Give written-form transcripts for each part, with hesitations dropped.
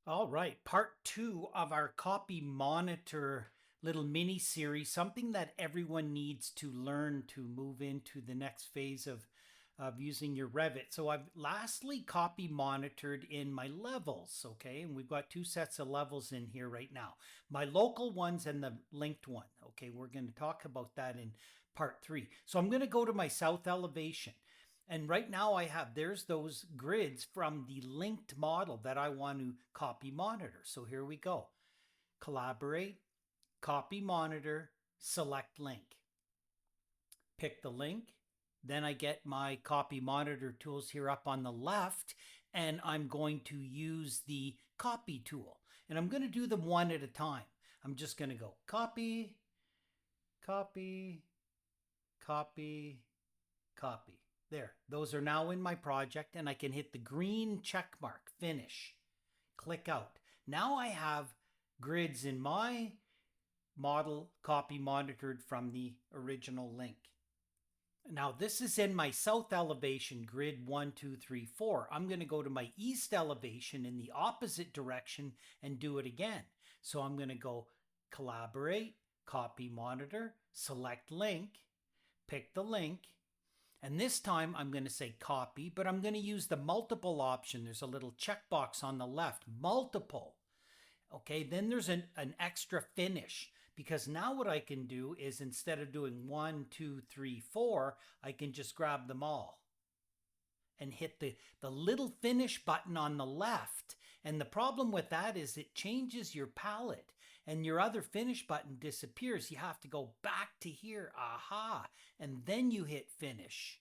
All right, part two of our copy monitor little mini series, something that everyone needs to learn to move into the next phase of using your Revit. So I've lastly copy monitored in my levels, okay? And we've got two sets of levels in here right now. My local ones and the linked one, okay? We're going to talk about that in part three. So I'm going to go to my south elevation. And right now there's those grids from the linked model that I want to copy monitor. So here we go. Collaborate, copy monitor, select link. Pick the link. Then I get my copy monitor tools here up on the left, and I'm going to use the copy tool. And I'm going to do them one at a time. I'm just going to go copy, copy, copy, copy. There, those are now in my project, and I can hit the green check mark, finish, click out. Now I have grids in my model copy monitored from the original link. Now this is in my south elevation grid 1, 2, 3, 4. I'm going to go to my east elevation in the opposite direction and do it again. So I'm going to go collaborate, copy monitor, select link, pick the link. And this time I'm going to say copy, but I'm going to use the multiple option. There's a little checkbox on the left, multiple. Okay, then there's an extra finish, because now what I can do is instead of doing 1, 2, 3, 4, I can just grab them all and hit the little finish button on the left. And the problem with that is it changes your palette and your other finish button disappears. You have to go back to here, aha, and then you hit finish.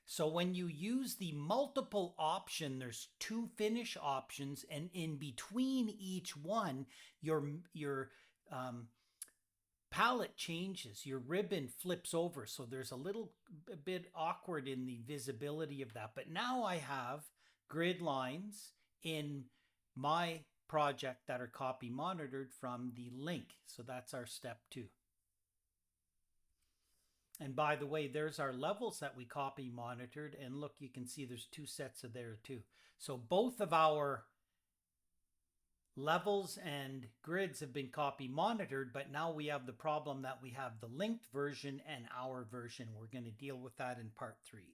So when you use the multiple option, there's two finish options, and in between each one, your palette changes, your ribbon flips over. So there's a bit awkward in the visibility of that. But now I have grid lines in my project that are copy monitored from the link. So that's our step 2. And by the way, there's our levels that we copy monitored. And look, you can see there's two sets of there too. So both of our levels and grids have been copy monitored, but now we have the problem that we have the linked version and our version. We're going to deal with that in part 3.